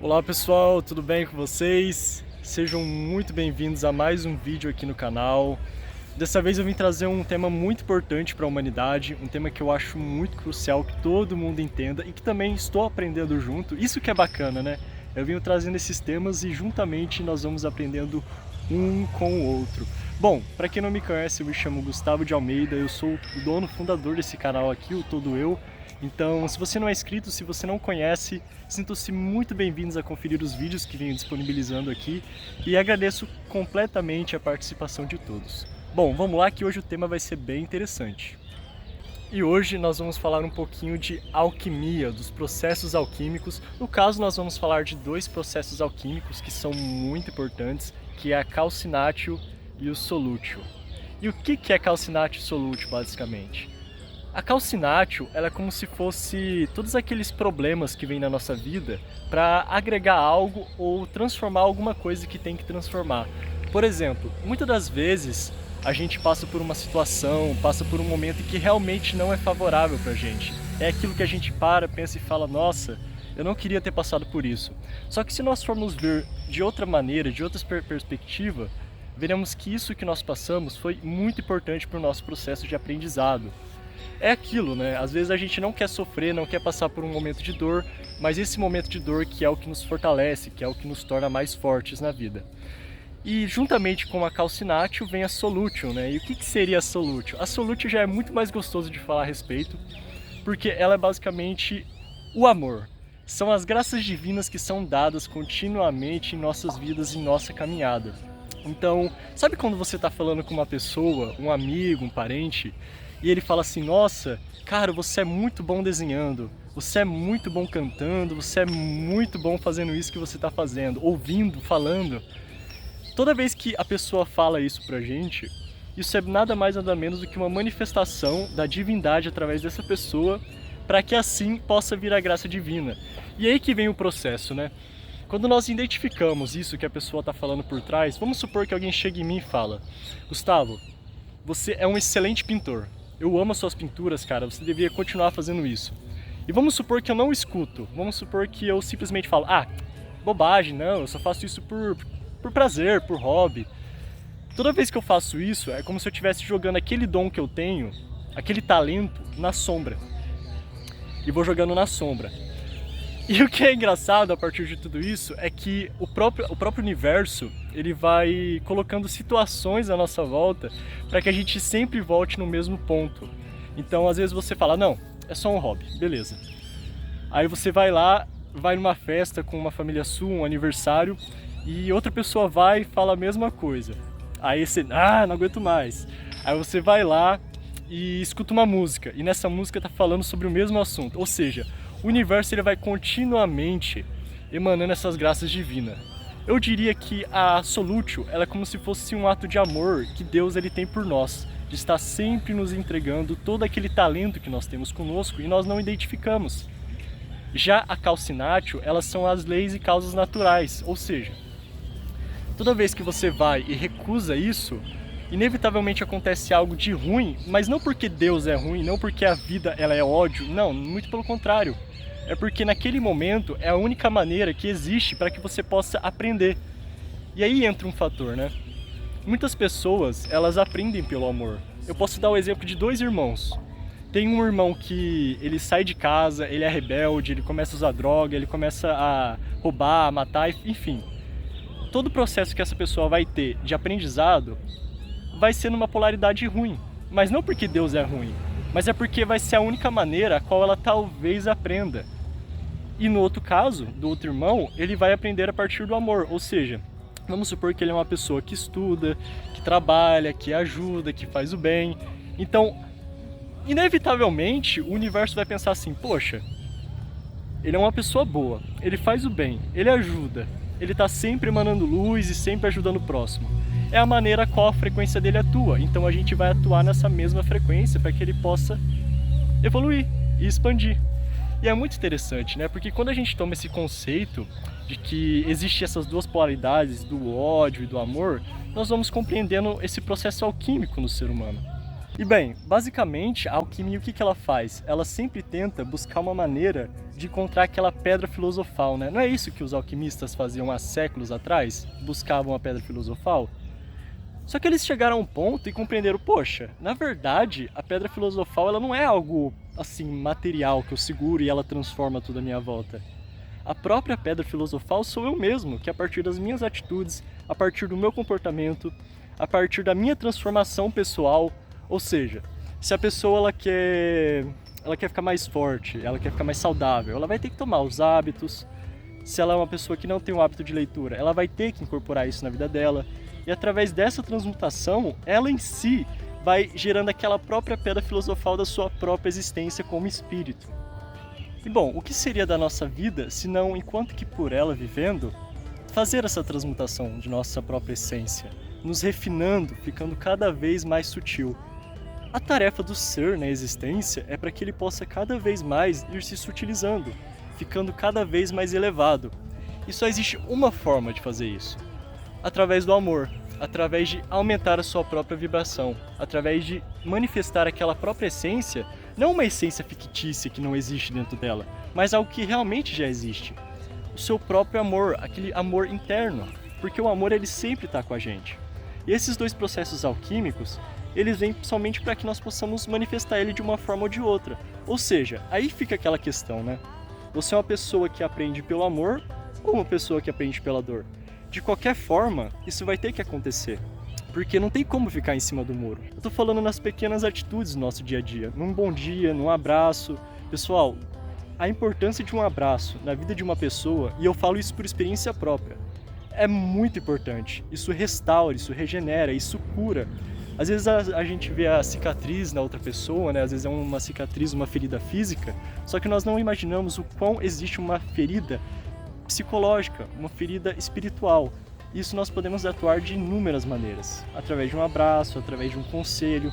Olá pessoal, tudo bem com vocês? Sejam muito bem-vindos a mais um vídeo aqui no canal. Dessa vez eu vim trazer um tema muito importante para a humanidade, um tema que eu acho muito crucial que todo mundo entenda e que também estou aprendendo junto. Isso que é bacana, né? Eu venho trazendo esses temas e juntamente nós vamos aprendendo um com o outro. Bom, para quem não me conhece, eu me chamo Gustavo de Almeida, eu sou o dono fundador desse canal aqui, o Todo Eu. Então, se você não é inscrito, se você não conhece, sintam-se muito bem-vindos a conferir os vídeos que venho disponibilizando aqui e agradeço completamente a participação de todos. Bom, vamos lá que hoje o tema vai ser bem interessante. E hoje nós vamos falar um pouquinho de alquimia, dos processos alquímicos. No caso, nós vamos falar de dois processos alquímicos que são muito importantes, que é a calcinátil e o solútil. E o que é calcinátil e solútil, basicamente? A calcinátil, ela é como se fosse todos aqueles problemas que vêm na nossa vida para agregar algo ou transformar alguma coisa que tem que transformar. Por exemplo, muitas das vezes a gente passa por uma situação, passa por um momento que realmente não é favorável para a gente. É aquilo que a gente pensa e fala, nossa, eu não queria ter passado por isso. Só que se nós formos ver de outra maneira, de outra perspectiva, veremos que isso que nós passamos foi muito importante para o nosso processo de aprendizado. É aquilo, né? Às vezes a gente não quer sofrer, não quer passar por um momento de dor, mas esse momento de dor que é o que nos fortalece, que é o que nos torna mais fortes na vida. E juntamente com a calcinátil vem a solútil, né? E o que seria a solútil? A solútil já é muito mais gostoso de falar a respeito, porque ela é basicamente o amor. São as graças divinas que são dadas continuamente em nossas vidas, em nossa caminhada. Então, sabe quando você está falando com uma pessoa, um amigo, um parente, e ele fala assim, nossa, cara, você é muito bom desenhando, você é muito bom cantando, você é muito bom fazendo isso que você está fazendo, ouvindo, falando. Toda vez que a pessoa fala isso pra gente, isso é nada mais nada menos do que uma manifestação da divindade através dessa pessoa, para que assim possa vir a graça divina. E aí que vem o processo, né? Quando nós identificamos isso que a pessoa está falando por trás, vamos supor que alguém chegue em mim e fala, Gustavo, você é um excelente pintor. Eu amo as suas pinturas, cara, você deveria continuar fazendo isso. E vamos supor que eu não escuto, vamos supor que eu simplesmente falo, bobagem, não, eu só faço isso por prazer, por hobby. Toda vez que eu faço isso, é como se eu estivesse jogando aquele dom que eu tenho, aquele talento, na sombra. E vou jogando na sombra. E o que é engraçado a partir de tudo isso é que o próprio universo, ele vai colocando situações à nossa volta para que a gente sempre volte no mesmo ponto. Então, às vezes você fala, não, é só um hobby, beleza. Aí você vai lá, vai numa festa com uma família sua, um aniversário, e outra pessoa vai e fala a mesma coisa. Aí você, não aguento mais. Aí você vai lá e escuta uma música, e nessa música tá falando sobre o mesmo assunto, ou seja, o universo ele vai continuamente emanando essas graças divinas. Eu diria que a solútil ela é como se fosse um ato de amor que Deus ele tem por nós, de estar sempre nos entregando todo aquele talento que nós temos conosco e nós não identificamos. Já a calcinátil, elas são as leis e causas naturais, ou seja, toda vez que você vai e recusa isso, inevitavelmente acontece algo de ruim, mas não porque Deus é ruim, não porque a vida ela é ódio, não, muito pelo contrário. É porque naquele momento é a única maneira que existe para que você possa aprender. E aí entra um fator, né? Muitas pessoas, elas aprendem pelo amor. Eu posso dar o exemplo de dois irmãos. Tem um irmão que ele sai de casa, ele é rebelde, ele começa a usar droga, ele começa a roubar, a matar, enfim. Todo o processo que essa pessoa vai ter de aprendizado vai ser numa polaridade ruim. Mas não porque Deus é ruim, mas é porque vai ser a única maneira a qual ela talvez aprenda. E no outro caso, do outro irmão, ele vai aprender a partir do amor, ou seja, vamos supor que ele é uma pessoa que estuda, que trabalha, que ajuda, que faz o bem. Então, inevitavelmente, o universo vai pensar assim, poxa, ele é uma pessoa boa, ele faz o bem, ele ajuda, ele está sempre emanando luz e sempre ajudando o próximo. É a maneira qual a frequência dele atua, então a gente vai atuar nessa mesma frequência para que ele possa evoluir e expandir. E é muito interessante, né? Porque quando a gente toma esse conceito de que existe essas duas polaridades, do ódio e do amor, nós vamos compreendendo esse processo alquímico no ser humano. E bem, basicamente, a alquimia o que ela faz? Ela sempre tenta buscar uma maneira de encontrar aquela pedra filosofal, né? Não é isso que os alquimistas faziam há séculos atrás? Buscavam a pedra filosofal? Só que eles chegaram a um ponto e compreenderam, poxa, na verdade, a pedra filosofal ela não é algo assim material que eu seguro e ela transforma tudo à minha volta. A própria pedra filosofal sou eu mesmo, que a partir das minhas atitudes, a partir do meu comportamento, a partir da minha transformação pessoal, ou seja, se a pessoa ela quer ficar mais forte, ela quer ficar mais saudável, ela vai ter que tomar os hábitos. Se ela é uma pessoa que não tem o hábito de leitura, ela vai ter que incorporar isso na vida dela. E através dessa transmutação, ela em si vai gerando aquela própria pedra filosofal da sua própria existência como espírito. E bom, o que seria da nossa vida se não, enquanto que por ela vivendo, fazer essa transmutação de nossa própria essência, nos refinando, ficando cada vez mais sutil. A tarefa do ser na existência é para que ele possa cada vez mais ir se sutilizando, ficando cada vez mais elevado. E só existe uma forma de fazer isso: através do amor, através de aumentar a sua própria vibração, através de manifestar aquela própria essência, não uma essência fictícia que não existe dentro dela, mas algo que realmente já existe. O seu próprio amor, aquele amor interno, porque o amor ele sempre está com a gente. E esses dois processos alquímicos, eles vêm somente para que nós possamos manifestar ele de uma forma ou de outra. Ou seja, aí fica aquela questão, né? Você é uma pessoa que aprende pelo amor ou uma pessoa que aprende pela dor? De qualquer forma, isso vai ter que acontecer, porque não tem como ficar em cima do muro. Eu tô falando nas pequenas atitudes do nosso dia a dia, num bom dia, num abraço. Pessoal, a importância de um abraço na vida de uma pessoa, e eu falo isso por experiência própria, é muito importante. Isso restaura, isso regenera, isso cura. Às vezes a gente vê a cicatriz na outra pessoa, né? Às vezes é uma cicatriz, uma ferida física, só que nós não imaginamos o quão existe uma ferida psicológica, uma ferida espiritual. Isso nós podemos atuar de inúmeras maneiras, através de um abraço, através de um conselho.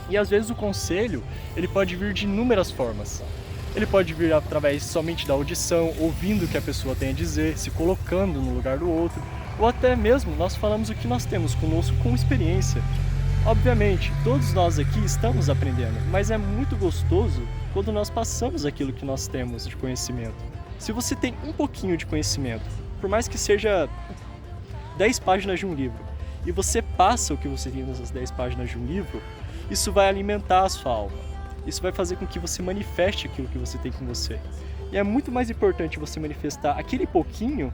E às vezes o conselho, ele pode vir de inúmeras formas. Ele pode vir através somente da audição, ouvindo o que a pessoa tem a dizer, se colocando no lugar do outro, ou até mesmo nós falamos o que nós temos conosco com experiência. Obviamente, todos nós aqui estamos aprendendo, mas é muito gostoso quando nós passamos aquilo que nós temos de conhecimento. Se você tem um pouquinho de conhecimento, por mais que seja 10 páginas de um livro, e você passa o que você tem nessas 10 páginas de um livro, isso vai alimentar a sua alma. Isso vai fazer com que você manifeste aquilo que você tem com você. E é muito mais importante você manifestar aquele pouquinho,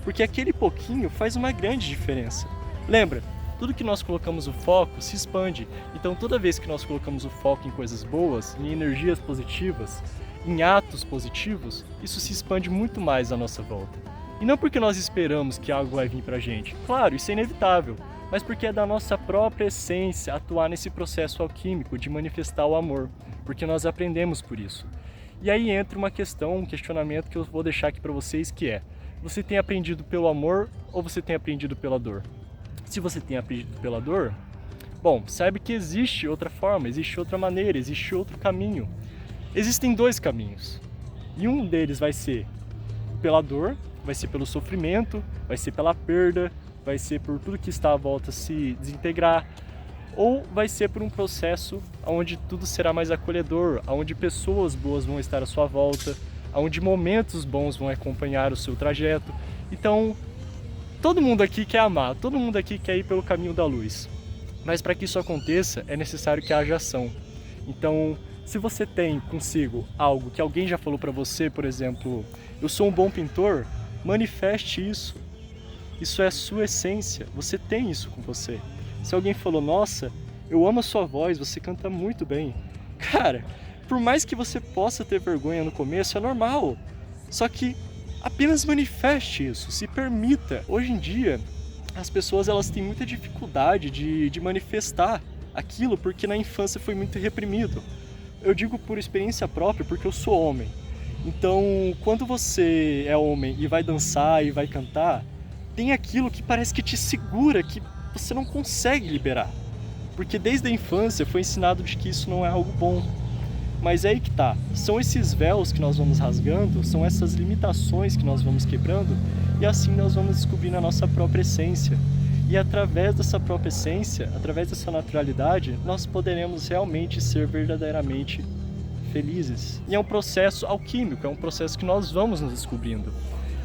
porque aquele pouquinho faz uma grande diferença. Lembra, tudo que nós colocamos o foco se expande. Então toda vez que nós colocamos o foco em coisas boas, em energias positivas, em atos positivos, isso se expande muito mais à nossa volta. E não porque nós esperamos que algo vai vir pra gente. Claro, isso é inevitável, mas porque é da nossa própria essência atuar nesse processo alquímico de manifestar o amor, porque nós aprendemos por isso. E aí entra uma questão, um questionamento que eu vou deixar aqui pra vocês, que é: você tem aprendido pelo amor ou você tem aprendido pela dor? Se você tem aprendido pela dor, bom, saiba que existe outra forma, existe outra maneira, existe outro caminho. Existem dois caminhos, e um deles vai ser pela dor, vai ser pelo sofrimento, vai ser pela perda, vai ser por tudo que está à volta se desintegrar, ou vai ser por um processo onde tudo será mais acolhedor, onde pessoas boas vão estar à sua volta, onde momentos bons vão acompanhar o seu trajeto. Então, todo mundo aqui quer amar, todo mundo aqui quer ir pelo caminho da luz, mas para que isso aconteça é necessário que haja ação. Então, se você tem consigo algo que alguém já falou para você, por exemplo, eu sou um bom pintor, manifeste isso. Isso é a sua essência, você tem isso com você. Se alguém falou, nossa, eu amo a sua voz, você canta muito bem. Cara, por mais que você possa ter vergonha no começo, é normal. Só que apenas manifeste isso, se permita. Hoje em dia, as pessoas elas têm muita dificuldade de manifestar aquilo porque na infância foi muito reprimido. Eu digo por experiência própria porque eu sou homem. Então, quando você é homem e vai dançar e vai cantar, tem aquilo que parece que te segura, que você não consegue liberar. Porque desde a infância foi ensinado de que isso não é algo bom. Mas é aí que tá. São esses véus que nós vamos rasgando, são essas limitações que nós vamos quebrando, e assim nós vamos descobrindo a nossa própria essência. E através dessa própria essência, através dessa naturalidade, nós poderemos realmente ser verdadeiramente felizes. E é um processo alquímico, é um processo que nós vamos nos descobrindo.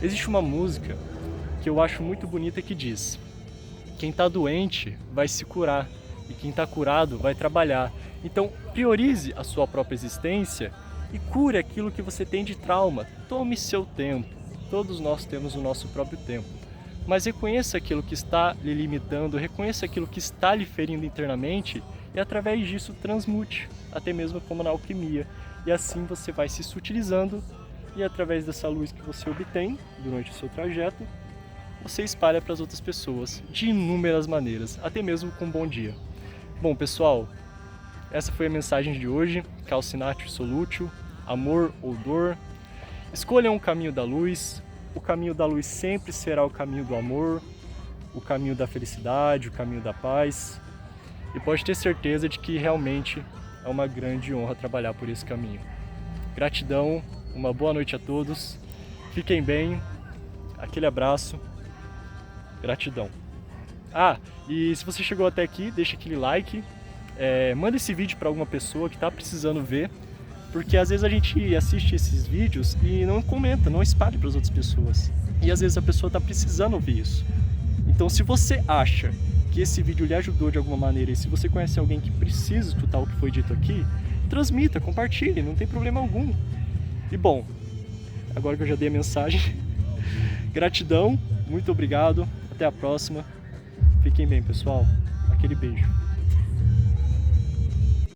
Existe uma música que eu acho muito bonita que diz: quem está doente vai se curar e quem está curado vai trabalhar. Então priorize a sua própria existência e cure aquilo que você tem de trauma. Tome seu tempo, todos nós temos o nosso próprio tempo. Mas reconheça aquilo que está lhe limitando, reconheça aquilo que está lhe ferindo internamente e através disso transmute, até mesmo como na alquimia. E assim você vai se sutilizando e através dessa luz que você obtém durante o seu trajeto, você espalha para as outras pessoas de inúmeras maneiras, até mesmo com um bom dia. Bom pessoal, essa foi a mensagem de hoje. Calcinatio solutio, amor ou dor. Escolham o caminho da luz. O caminho da luz sempre será o caminho do amor, o caminho da felicidade, o caminho da paz. E pode ter certeza de que realmente é uma grande honra trabalhar por esse caminho. Gratidão, uma boa noite a todos. Fiquem bem, aquele abraço. Gratidão. E se você chegou até aqui, deixa aquele like. Manda esse vídeo para alguma pessoa que está precisando ver. Porque às vezes a gente assiste esses vídeos e não comenta, não espalha para as outras pessoas. E às vezes a pessoa está precisando ouvir isso. Então se você acha que esse vídeo lhe ajudou de alguma maneira e se você conhece alguém que precisa escutar o que foi dito aqui, transmita, compartilhe, não tem problema algum. E bom, agora que eu já dei a mensagem, gratidão, muito obrigado, até a próxima. Fiquem bem pessoal, aquele beijo.